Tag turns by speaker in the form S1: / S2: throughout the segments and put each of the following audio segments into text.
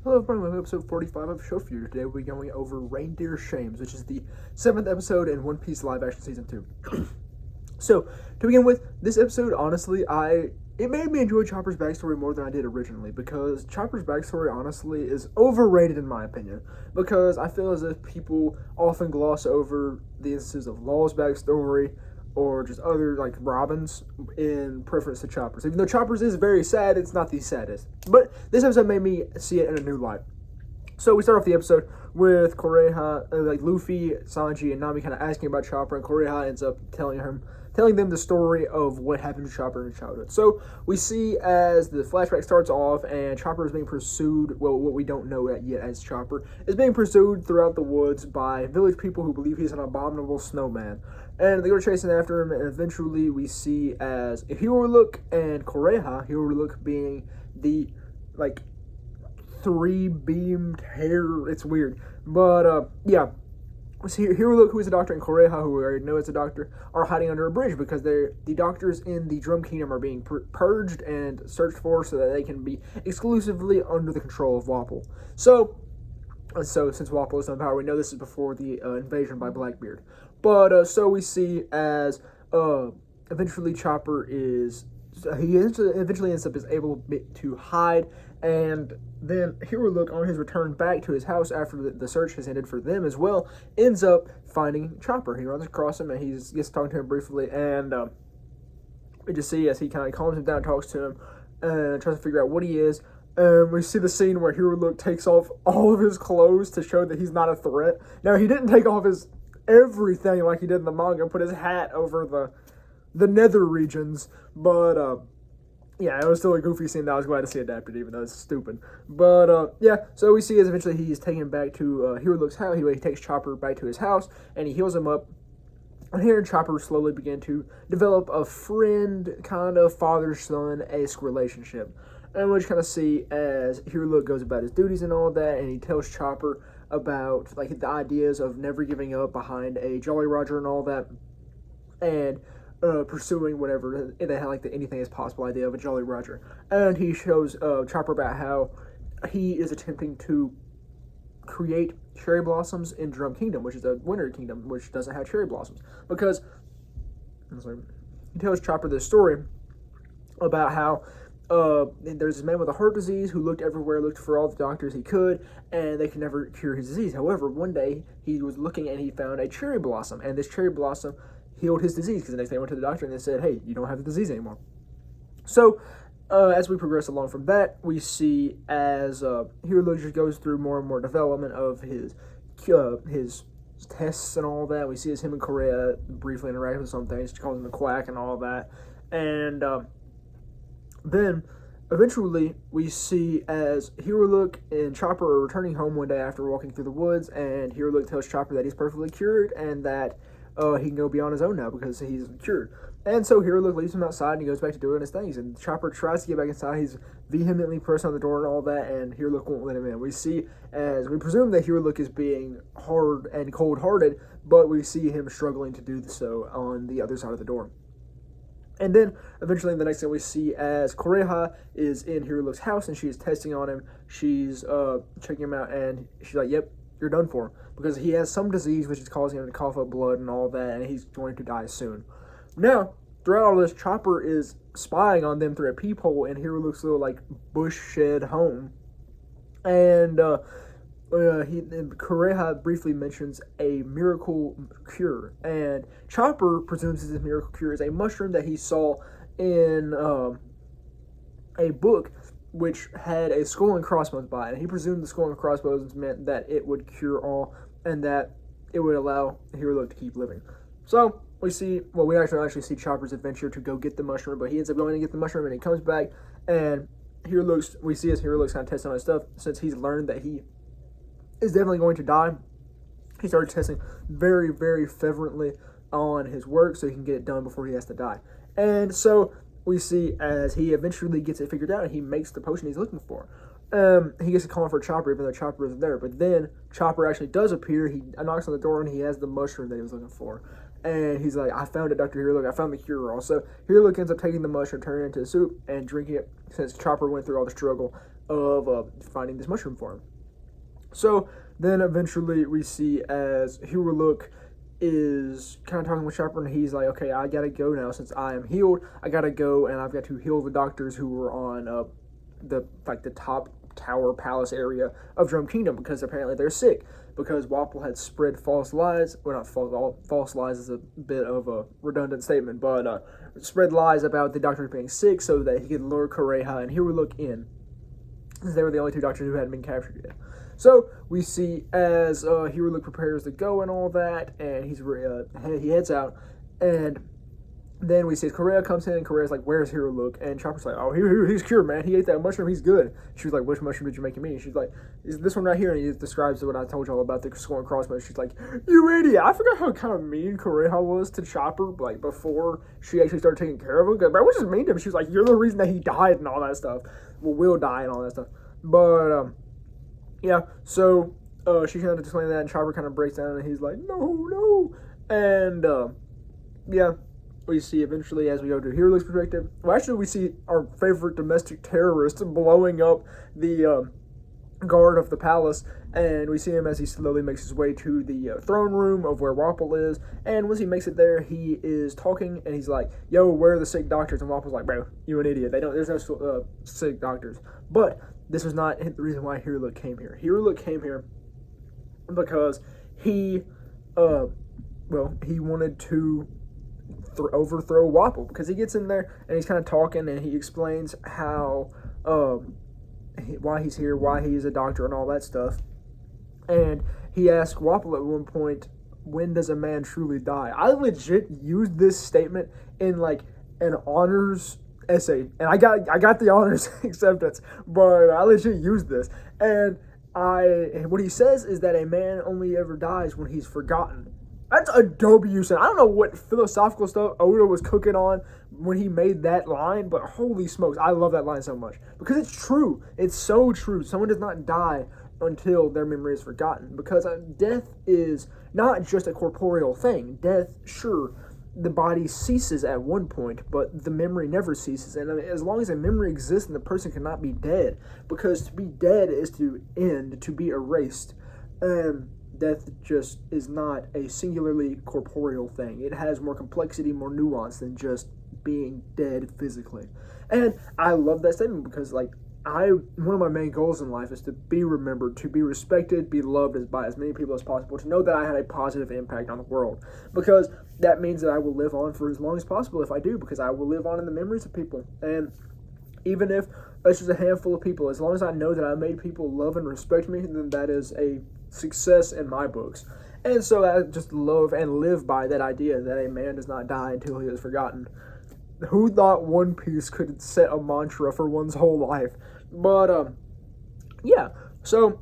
S1: Hello everyone, welcome to episode 45 of Show For You. Today we'll be going over Reindeer Shames, which is the 7th episode in One Piece live action season 2. So, to begin with, this episode, honestly, it made me enjoy Chopper's backstory more than I did originally, because Chopper's backstory, honestly, is overrated in my opinion, because I feel as if people often gloss over the instances of Law's backstory, or just other, like, Robin's, in preference to Chopper's. Even though Chopper's is very sad, it's not the saddest. But this episode made me see it in a new light. So we start off the episode with Koreha, Luffy, Sanji, and Nami kind of asking about Chopper, and Koreha ends up telling them the story of what happened to Chopper in childhood. So we see as the flashback starts off, and Chopper is being pursued, well, what we don't know yet as Chopper, is being pursued throughout the woods by village people who believe he's an abominable snowman. And they go chasing after him, and eventually we see as Hiorlook and Koreha, Hiorlook being the, like, three-beamed hair. It's weird. But, yeah. So Hiorlook, who is a doctor, and Koreha, who we already know is a doctor, are hiding under a bridge because the doctors in the Drum Kingdom are being purged and searched for so that they can be exclusively under the control of Wapol. So since Wapol is in power, we know this is before the invasion by Blackbeard. But, so we see as eventually Chopper eventually ends up able to hide, and then Hiorlook, on his return back to his house after the search has ended for them as well, ends up finding Chopper. He runs across him, and he gets talking to him briefly, and we just see as he kind of calms him down, talks to him, and tries to figure out what he is. We see the scene where Hiorlook takes off all of his clothes to show that he's not a threat. Now, he didn't take off his everything like he did in the manga and put his hat over the nether regions, but yeah, it was still a goofy scene that I was glad to see adapted, even though it's stupid. But yeah, so we see as eventually he's taken back to Hiorlook's house. He takes Chopper back to his house, and he heals him up. And here Chopper slowly began to develop a friend, kind of father-son-esque relationship. And we just kind of see as Hiorlook goes about his duties and all that, and he tells Chopper about, like, the ideas of never giving up behind a Jolly Roger and all that, and pursuing whatever they had, like, anything is possible idea of a Jolly Roger. And he shows Chopper about how he is attempting to create cherry blossoms in Drum Kingdom, which is a winter kingdom which doesn't have cherry blossoms, because he tells Chopper this story about how there's this man with a heart disease who looked everywhere, looked for all the doctors he could, and they could never cure his disease. However, one day he was looking and he found a cherry blossom, and this cherry blossom healed his disease, because the next day he went to the doctor and they said, hey, you don't have the disease anymore. So as we progress along from that, we see as Hiorlook just goes through more and more development of his tests and all that. We see as him and Korea briefly interact with some things. She calls him the Quack and all that. And then eventually we see as Hiorlook and Chopper are returning home one day after walking through the woods, and Hiorlook tells Chopper that he's perfectly cured and that he can go be on his own now because he's cured. And so Hiorlook leaves him outside and he goes back to doing his things. And Chopper tries to get back inside. He's vehemently pressing on the door and all that, and Hiorlook won't let him in. We see as we presume that Hiorlook is being hard and cold-hearted, but we see him struggling to do so on the other side of the door. And then eventually the next thing we see as Koreha is in Hiorlook's house and she's testing on him. She's checking him out, and she's like, yep, you're done for, because he has some disease which is causing him to cough up blood and all that, and he's going to die soon. Now, throughout all this, Chopper is spying on them through a peephole in Hiorlook's little, like, bush shed home. And Koreha briefly mentions a miracle cure, and Chopper presumes this miracle cure is a mushroom that he saw in a book which had a skull and crossbones by it. And he presumed the skull and crossbones meant that it would cure all, and that it would allow Hiorlook to keep living. So we actually see Chopper's adventure to go get the mushroom, but he ends up going to get the mushroom, and he comes back, and we see as Hiorlook's kind of testing on his stuff. Since he's learned that he is definitely going to die, he started testing very, very fervently on his work so he can get it done before he has to die. And so we see as he eventually gets it figured out and he makes the potion he's looking for. He gets a call for Chopper, even though Chopper isn't there. But then Chopper actually does appear. He knocks on the door and he has the mushroom that he was looking for. And he's like, I found it, Dr. Hiorlook. I found the cure-all. So Hiorlook ends up taking the mushroom, turning it into soup, and drinking it since Chopper went through all the struggle of finding this mushroom for him. So then eventually we see as Hiruluk is kind of talking with Chopper, and he's like, okay, I gotta go now since I am healed. I gotta go, and I've got to heal the doctors who were on the top tower palace area of Drum Kingdom, because apparently they're sick, because Wapol had spread false lies. Well, not false lies is a bit of a redundant statement, but spread lies about the doctors being sick so that he could lure Kureha and Hiruluk in, since they were the only two doctors who hadn't been captured yet. So we see as Hiruluk prepares to go and all that, and he heads out, and then we see Kureha comes in, and Kureha's like, "Where's Hiruluk?" And Chopper's like, "Oh, he's cured, man. He ate that mushroom. He's good." She was like, "Which mushroom did you make him eat?" She's like, "Is this one right here?" And he describes what I told y'all about the skull and crossbones. She's like, "You idiot!" I forgot how kind of mean Kureha was to Chopper, like before she actually started taking care of him. But I was just mean to him. She was like, "You're the reason that he died and all that stuff. Well, will die and all that stuff." But yeah. So she kind of explained that, and Chopper kind of breaks down, and he's like, "No," and yeah. We see eventually, as we go to Hiruluk's perspective, well, actually, we see our favorite domestic terrorist blowing up the guard of the palace, and we see him as he slowly makes his way to the throne room of where Wapol is, and once he makes it there, he is talking, and he's like, "Yo, where are the sick doctors?" And Wapol's like, "Bro, you an idiot. There's no sick doctors." But this was not the reason why Hiruluk came here. Hiruluk came here because he wanted to overthrow Wapol, because he gets in there and he's kind of talking, and he explains how why he's here, why he's a doctor, and all that stuff. And he asked Wapol at one point, "When does a man truly die?" I legit used this statement in like an honors essay, and I got the honors acceptance, but I legit used this. And what he says is that a man only ever dies when he's forgotten. That's a dope use. And I don't know what philosophical stuff Oda was cooking on when he made that line, but holy smokes, I love that line so much. Because it's true. It's so true. Someone does not die until their memory is forgotten. Because death is not just a corporeal thing. Death, sure, the body ceases at one point, but the memory never ceases. And as long as a memory exists, then the person cannot be dead. Because to be dead is to end, to be erased. Death just is not a singularly corporeal thing. It has more complexity, more nuance than just being dead physically. And I love that statement because, like, one of my main goals in life is to be remembered, to be respected, be loved by as many people as possible, to know that I had a positive impact on the world. Because that means that I will live on for as long as possible if I do, because I will live on in the memories of people. And even if it's just a handful of people, as long as I know that I made people love and respect me, then that is a success in my books. And so I just love and live by that idea that a man does not die until he is forgotten. Who thought One Piece could set a mantra for one's whole life? But yeah. So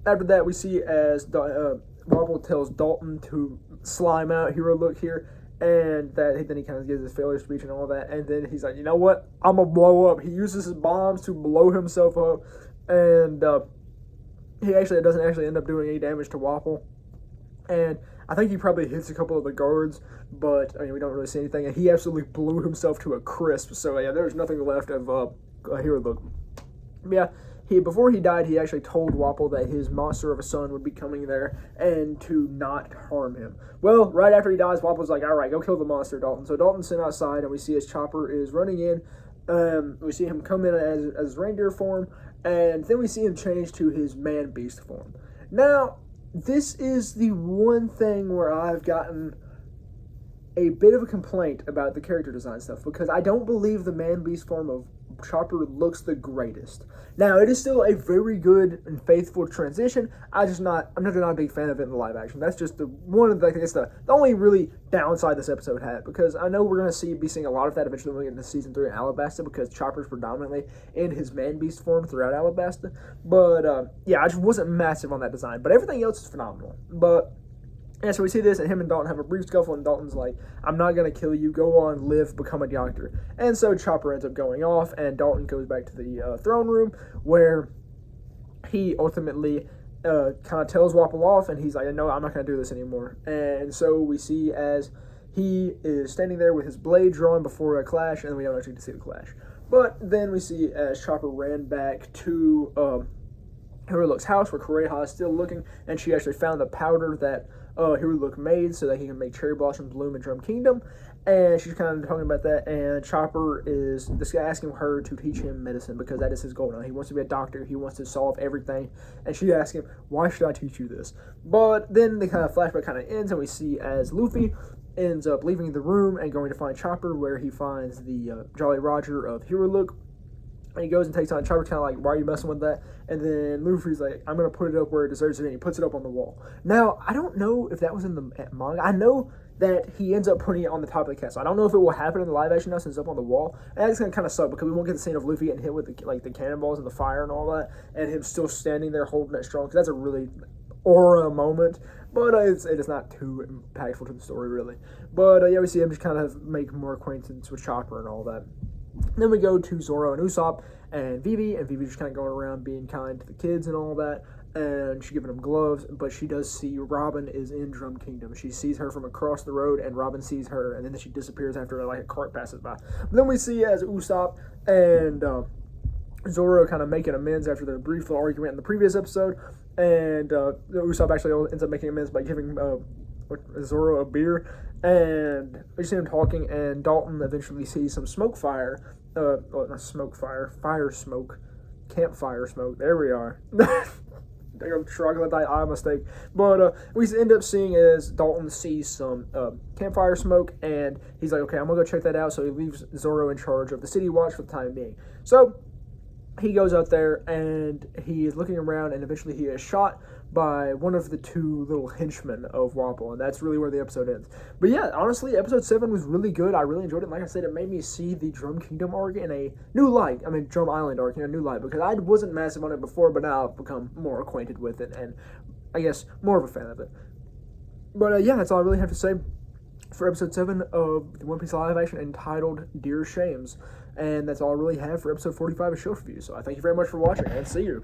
S1: after that, we see as Wapol tells Dalton to slime out Hiruluk here, and then he kind of gives his failure speech and all that, and then he's like, "You know what? I'm gonna blow up." He uses his bombs to blow himself up, and he doesn't end up doing any damage to Wapol. And I think he probably hits a couple of the guards, but I mean, we don't really see anything. And he absolutely blew himself to a crisp. So yeah, there's nothing left of Hiruluk. Yeah, before he died, he actually told Wapol that his monster of a son would be coming there and to not harm him. Well, right after he dies, Wapol's like, "All right, go kill the monster, Dalton." So Dalton's sent outside, and we see his Chopper is running in. We see him come in as reindeer form, and then we see him change to his man-beast form. Now, this is the one thing where I've gotten a bit of a complaint about the character design stuff, because I don't believe the man-beast form of Chopper looks the greatest. Now, it is still a very good and faithful transition. I'm just not a big fan of it in the live action. That's just the only really downside this episode had, because I know we're going to be seeing a lot of that eventually when we get into season 3 in Alabasta, because Chopper's predominantly in his man-beast form throughout Alabasta. But yeah, I just wasn't massive on that design, but everything else is phenomenal. But yeah, so we see this, and him and Dalton have a brief scuffle, and Dalton's like, "I'm not going to kill you. Go on, live, become a doctor." And so Chopper ends up going off, and Dalton goes back to the throne room, where he ultimately kind of tells Wapol off, and he's like, "No, I'm not going to do this anymore." And so we see as he is standing there with his blade drawn before a clash, and we don't actually get to see the clash. But then we see as Chopper ran back to Hirulook's house where Kureha is still looking, and she actually found the powder that Hirulook made so that he can make cherry blossoms bloom in Drum Kingdom. And she's kind of talking about that, and Chopper is this guy asking her to teach him medicine because that is his goal now. He wants to be a doctor. He wants to solve everything. And she asks him, "Why should I teach you this?" But then the kind of flashback kind of ends, and we see as Luffy ends up leaving the room and going to find Chopper, where he finds the Jolly Roger of Hirulook. And he goes and takes on Chopper's kind of like, "Why are you messing with that?" And then Luffy's like, "I'm going to put it up where it deserves it," and he puts it up on the wall. Now, I don't know if that was in the manga. I know that he ends up putting it on the top of the castle. I don't know if it will happen in the live action now since it's up on the wall. And that's going to kind of suck because we won't get the scene of Luffy getting hit with the cannonballs and the fire and all that, and him still standing there holding it strong, because that's a really aura moment. But it is not too impactful to the story, really. But yeah, we see him just kind of make more acquaintance with Chopper and all that. Then we go to Zoro and Usopp and Vivi just kind of going around being kind to the kids and all that. And she's giving them gloves, but she does see Robin is in Drum Kingdom. She sees her from across the road, and Robin sees her, and then she disappears after like a cart passes by. But then we see as Usopp and Zoro kind of making amends after their brief little argument in the previous episode, and Usopp actually ends up making amends by giving Zoro a beer, and we see him talking, and Dalton eventually sees some fire smoke, campfire smoke. There we are. Troglodyte eye mistake. But we end up seeing as Dalton sees some campfire smoke, and he's like, "Okay, I'm gonna go check that out." So he leaves Zoro in charge of the city watch for the time being. So he goes out there and he is looking around, and eventually he is shot by one of the two little henchmen of Wapol, and that's really where the episode ends. But yeah, honestly, episode 7 was really good. I really enjoyed it. Like I said, it made me see the Drum Kingdom arc in a new light. I mean, Drum Island arc in a new light, because I wasn't massive on it before, but now I've become more acquainted with it, and I guess more of a fan of it. But yeah, that's all I really have to say for episode 7 of the One Piece live action entitled Dear Shames. And that's all I really have for episode 45 of Show Review. So I thank you very much for watching, and see you.